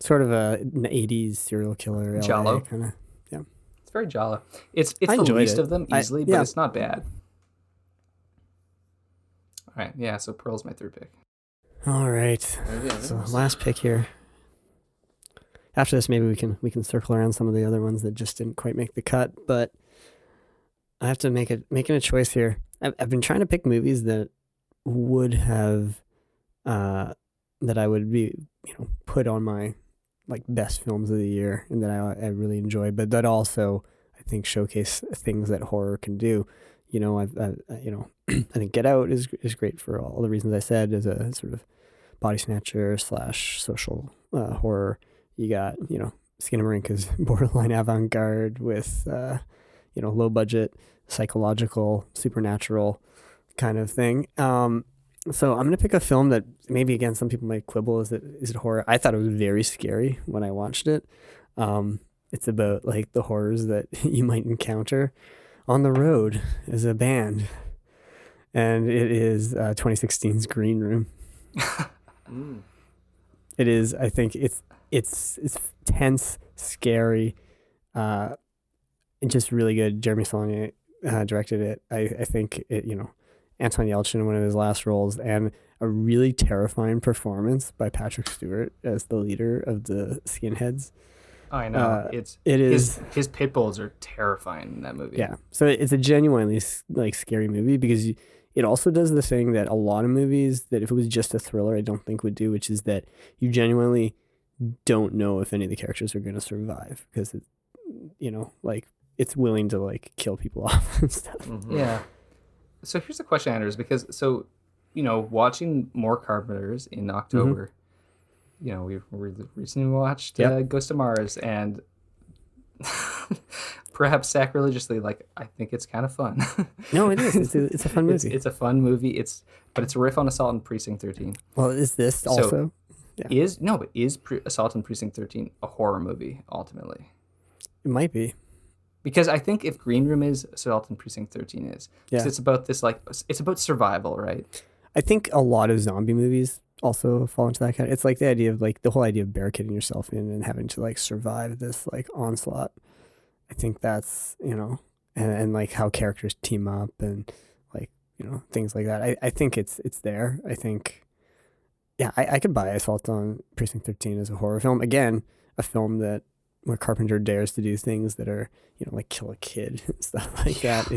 Sort of an 80s serial killer. Giallo. Kind of. Yeah. It's very Giallo. It's I the enjoyed least it. of them easily, but it's not bad. All right. Yeah. So Pearl's my third pick. All right. So last pick here. After this, maybe we can circle around some of the other ones that just didn't quite make the cut, but I have to making a choice here. I've been trying to pick movies that would have that I would be put on my like best films of the year, and that I really enjoy, but that also I think showcase things that horror can do. I think Get Out is great for all the reasons I said, as a sort of body snatcher / social horror. You got, Skinamarink is borderline avant-garde with, low budget, psychological, supernatural kind of thing. So I'm going to pick a film that maybe, again, some people might quibble. Is it horror? I thought it was very scary when I watched it. It's about like the horrors that you might encounter on the road as a band. And it is 2016's Green Room. It is, I think it's tense, scary, and just really good. Jeremy Saulnier directed it. I think it, Anton Yelchin in one of his last roles, and a really terrifying performance by Patrick Stewart as the leader of the Skinheads. I know. It is. His pit bulls are terrifying in that movie. Yeah. So it's a genuinely like scary movie because it also does the thing that a lot of movies that if it was just a thriller, I don't think would do, which is that you genuinely don't know if any of the characters are going to survive because it, like it's willing to like kill people off and stuff. Mm-hmm. Yeah. So here's the question, Anders, because watching more Carpenters in October, we recently watched Ghost of Mars, and perhaps sacrilegiously, like I think it's kind of fun. No, it is. It's a fun movie. It's a fun movie. But it's a riff on Assault on Precinct 13. Well, is this also? Is Assault on Precinct 13 a horror movie ultimately? It might be. Because I think if Green Room is, Assault on Precinct 13 is. Because it's about this, like, it's about survival, right? I think a lot of zombie movies also fall into that kind of, it's like the idea of like the whole idea of barricading yourself in and having to like survive this like onslaught. I think that's, and like how characters team up and like, things like that. I think it's there. I think, I could buy Assault on Precinct 13 as a horror film. Again, a film where Carpenter dares to do things that are, like kill a kid and stuff like that.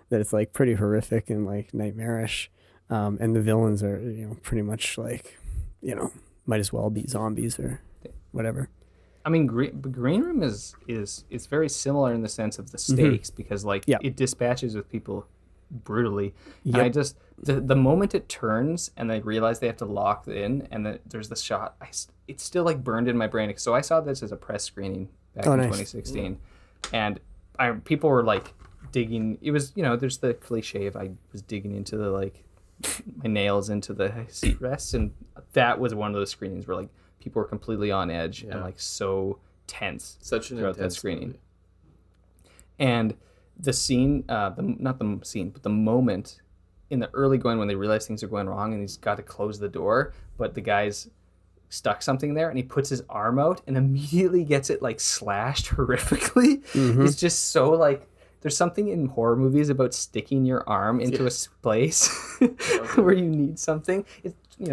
That it's like pretty horrific and like nightmarish. And the villains are, pretty much like, might as well be zombies or whatever. I mean, Green Room is it's very similar in the sense of the stakes because like it dispatches with people brutally. Yep. And I just the moment it turns and they realize they have to lock in and there's the shot, it's still like burned in my brain. So I saw this as a press screening back in 2016, and people were like digging. It was there's the cliche of I was digging into the like my nails into the seat rests, and that was one of those screenings where like people were completely on edge and like so tense throughout that screening. Movie. And the scene, but the moment in the early going when they realize things are going wrong and he's got to close the door, but the guy's stuck something there and he puts his arm out and immediately gets it like slashed horrifically. It's just so like, there's something in horror movies about sticking your arm into a place where you need something.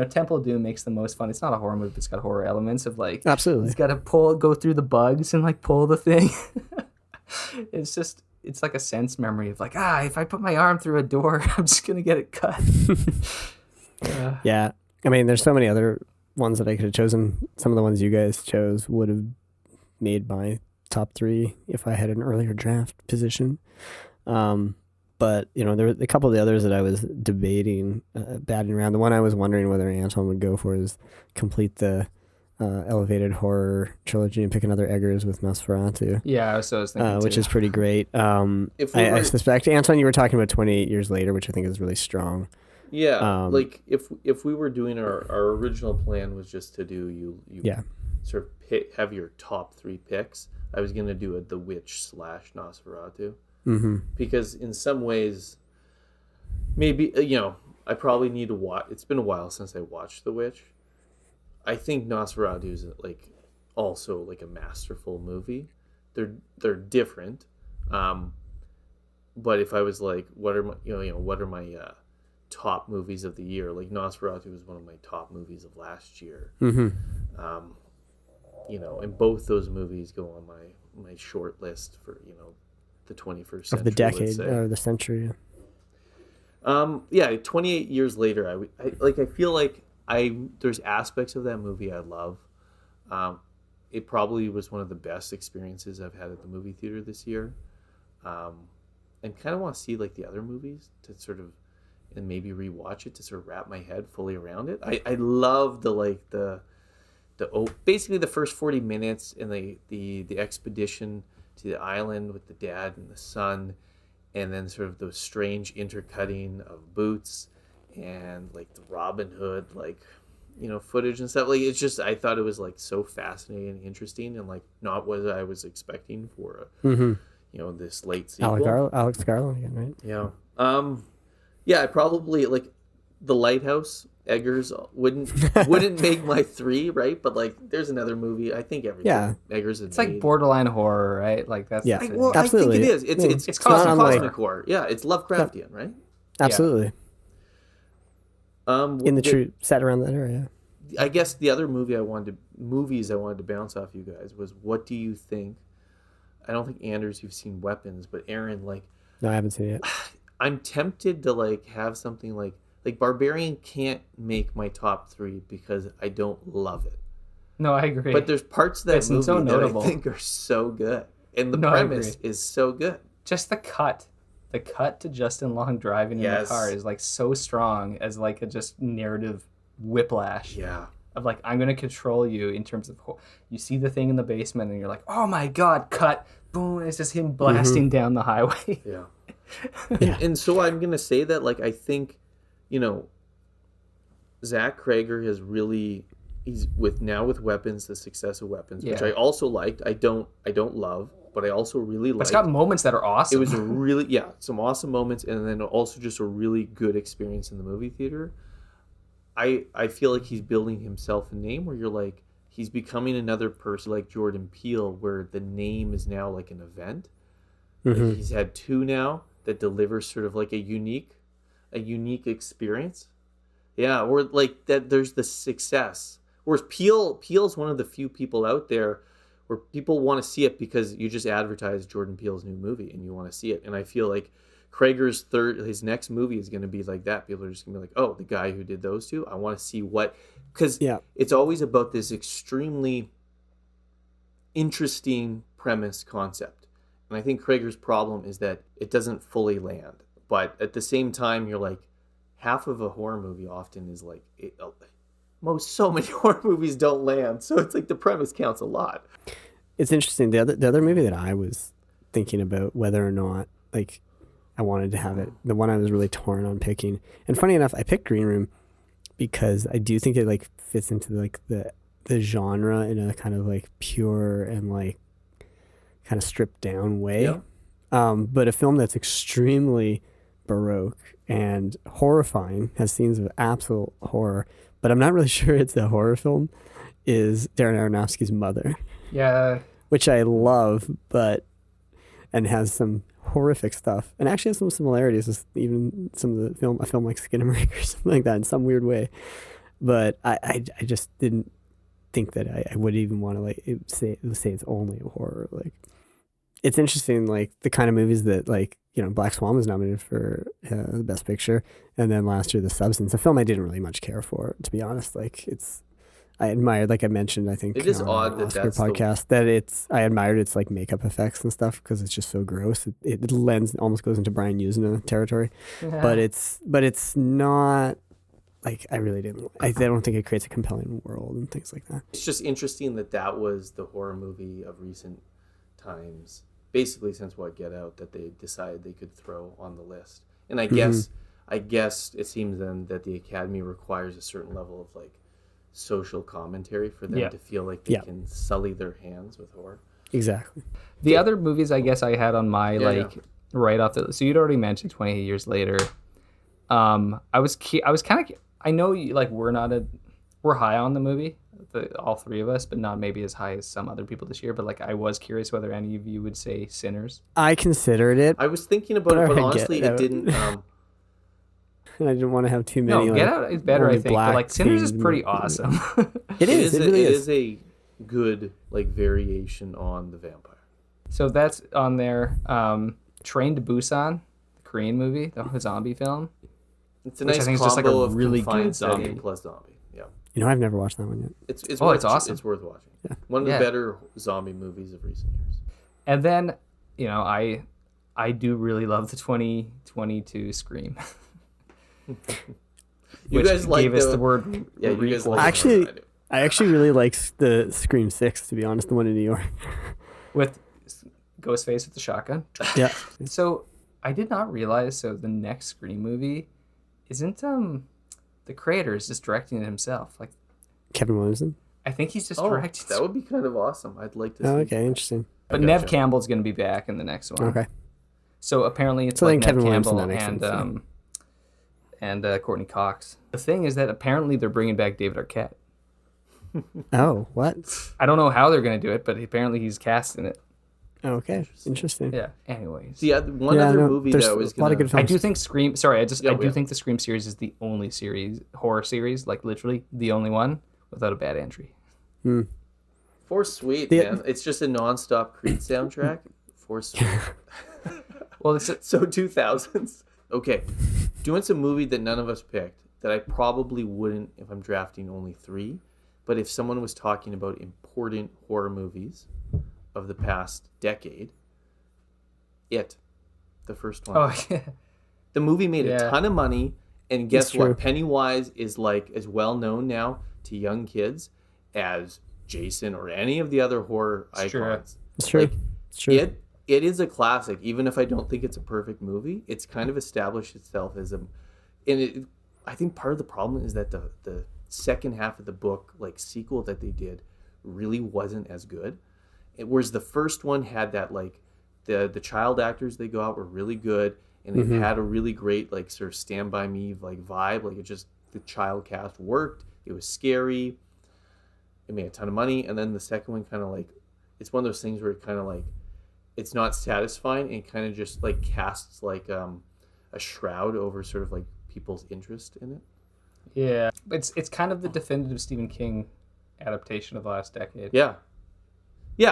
Temple of Doom makes the most fun. It's not a horror movie, but it's got horror elements of like, absolutely. He's got to go through the bugs and like pull the thing. It's like a sense memory of like, if I put my arm through a door, I'm just going to get it cut. Yeah. I mean, there's so many other ones that I could have chosen. Some of the ones you guys chose would have made my top 3 if I had an earlier draft position. But, there were a couple of the others that I was debating, batting around. The one I was wondering whether Anton would go for is complete the elevated horror trilogy and pick another Eggers with Nosferatu. Yeah, so I was thinking which is pretty great. I suspect, Anton, you were talking about 28 Years Later, which I think is really strong. Yeah, like if we were doing our original plan was just to do you sort of have your top 3 picks. I was going to do The Witch / Nosferatu. Because in some ways, maybe, I probably need to watch. It's been a while since I watched The Witch. I think Nosferatu is like also like a masterful movie. They're different. But if I was like, what are my top movies of the year? Like Nosferatu was one of my top movies of last year. And both those movies go on my short list for, the 21st century. Of the decade or the century. 28 years later, I feel like there's aspects of that movie I love. It probably was one of the best experiences I've had at the movie theater this year. And kind of want to see like the other movies to sort of, and maybe rewatch it to sort of wrap my head fully around it. I love basically the first 40 minutes and the expedition to the island with the dad and the son, and then sort of those strange intercutting of boots and like the Robin Hood footage and stuff. Like it's just, I thought it was like so fascinating and interesting and like not what I was expecting for this late sequel. Alex Garland again, right? Yeah. I probably like The Lighthouse. Eggers wouldn't make my 3, right? But like, there's another movie. I think everything Eggers is. It's like borderline horror, right? Like that's absolutely. I think it is. It's cosmic horror. Yeah, it's Lovecraftian, right? Absolutely. Yeah. In the true set around that area. I guess the other movie I wanted to movies I wanted to bounce off you guys was, what do you think? I don't think, Anders, you've seen Weapons, but Aaron, like, No, I haven't seen it yet. I'm tempted to like have something like Barbarian can't make my top 3 because I don't love it. No, I agree. But there's parts of that It's movie so that notable. I think are so good, and the No, I premise agree. is so good. Just the cut to Justin Long driving in the Yes. car is like so strong as like a just narrative whiplash. Yeah. Of like, I'm gonna control you in terms of you see the thing in the basement and you're like, oh my god, cut, boom, it's just him blasting down the highway. Yeah. And so I'm gonna say that, like, I think, you know, Zach Cregger has really, he's with Weapons, the success of Weapons, which Yeah. I also liked. I don't love, but I also really But liked. it's got moments that are awesome. It was a really, some awesome moments, and then also just a really good experience in the movie theater. I feel like he's building himself a name where you're like, he's becoming another person like Jordan Peele, where the name is now like an event. Like, he's had 2 now that deliver sort of like a unique experience. Yeah, or like that there's the success. Whereas Peele's one of the few people out there where people want to see it because you just advertise Jordan Peele's new movie and you want to see it. And I feel like Cregger's his next movie is going to be like that. People are just going to be like, oh, the guy who did those 2, I want to see what, because it's always about this extremely interesting premise concept. And I think Cregger's problem is that it doesn't fully land. But at the same time, you're like, half of a horror movie often is like, so many horror movies don't land. So it's like the premise counts a lot. It's interesting. The other movie that I was thinking about whether or not like I wanted to have it, the one I was really torn on picking. And funny enough, I picked Green Room because I do think it like fits into like the genre in a kind of like pure and like kind of stripped down way. Yeah. But a film that's extremely baroque and horrifying, has scenes of absolute horror, but I'm not really sure it's a horror film, is Darren Aronofsky's Mother. Yeah. Which I love, and has some horrific stuff, and actually has some similarities with even some of a film like Skinamarink or something like that in some weird way. But I just didn't think that I would even want to like say it's only a horror. Like, it's interesting, like the kind of movies that, like, you know, Black Swan was nominated for the Best Picture, and then last year The Substance, a film I didn't really much care for, to be honest. Like, I admired, like I mentioned, I think it is on odd our that Oscar that's podcast, I admired its like makeup effects and stuff because it's just so gross. It lends, almost goes into Brian Usna territory, but it's not like, I don't think it creates a compelling world and things like that. It's just interesting that was the horror movie of recent times, basically since Get Out, that they decided they could throw on the list. And I guess it seems then that the Academy requires a certain level of like social commentary for them to feel like they can sully their hands with horror. Exactly. The other movies I guess I had on my right off the, so you'd already mentioned 28 Years Later. I was kind of, I know we're high on the movie, all 3 of us, but not maybe as high as some other people this year. But like, I was curious whether any of you would say Sinners. I considered it. I was thinking about it, but honestly, it didn't. And I didn't want to have too many. No, Get Out is better, I think. But like, Sinners is pretty awesome. It is. It really is. It is a good like variation on the vampire. So that's on there. Train to Busan, the Korean movie, the zombie film. It's a nice combo just like a of really confined good zombie setting plus zombie. Yeah. You know, I've never watched that one yet. It's awesome. It's worth watching. Yeah. One of the better zombie movies of recent years. And then, you know, I do really love the 2022 Scream. You guys gave us the word. Yeah, you guys like I actually really like the Scream 6, to be honest, the one in New York. With Ghostface with the shotgun. Yeah. So I did not realize. So the next Scream movie isn't the creator is just directing it himself. Like Kevin Williamson. I think he's just directing. That would be kind of awesome. I'd like to see. Okay, interesting. But Nev Campbell's going to be back in the next one. Okay. So apparently it's So like then Nev Kevin Campbell Williamson, that makes and Courtney Cox. The thing is that apparently they're bringing back David Arquette. Oh, what? I don't know how they're going to do it, but apparently he's cast in it. Okay, interesting. Yeah. Anyways. The other movie that was a lot of good films. I do think Scream. Sorry, I do think the Scream series is the only horror series, like literally the only one without a bad entry. Force Sweet, man. It's just a non-stop Creed soundtrack. Force Sweet. Well, it's So 2000s. Okay. Doing some movie that none of us picked that I probably wouldn't if I'm drafting only 3. But if someone was talking about important horror movies of the past decade, It, the first one. Oh, yeah. The movie made a ton of money, and guess true. what? Pennywise is like as well known now to young kids as Jason or any of the other horror icons. It's true. Like, It's true. It is a classic, even if I don't think it's a perfect movie. It's kind of established itself as I think part of the problem is that the second half of the book, like sequel that they did, really wasn't as good. Whereas the first one had that like the child actors they got were really good, and it had a really great like sort of Stand By Me like vibe. Like it just the child cast worked. It was scary. It made a ton of money, and then the second one kind of like it's one of those things where it kind of like it's not satisfying and it kind of just like casts like a shroud over sort of like people's interest in it. Yeah, it's kind of the definitive Stephen King adaptation of the last decade. Yeah,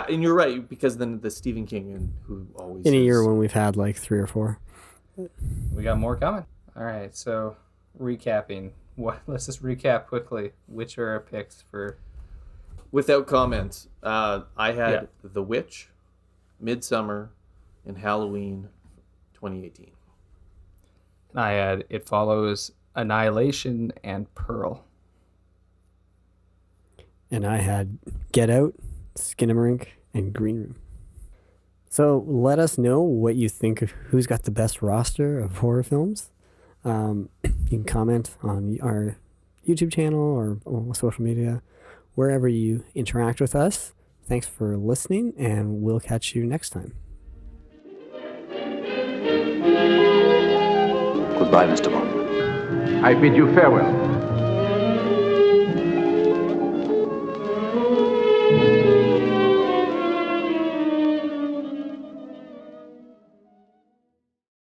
and you're right, because then the Stephen King and who always In a is, year when we've had like 3 or 4. We got more coming. All right, so recapping. Let's just recap quickly. Which are our picks for? without comment, I had The Witch, Midsummer, and Halloween 2018. And I had It Follows, Annihilation, and Pearl. And I had Get Out, Skinamarink, and Green Room. So let us know what you think of who's got the best roster of horror films. You can comment on our YouTube channel or social media, wherever you interact with us. Thanks for listening, and we'll catch you next time. Goodbye, Mr. Bond. I bid you farewell.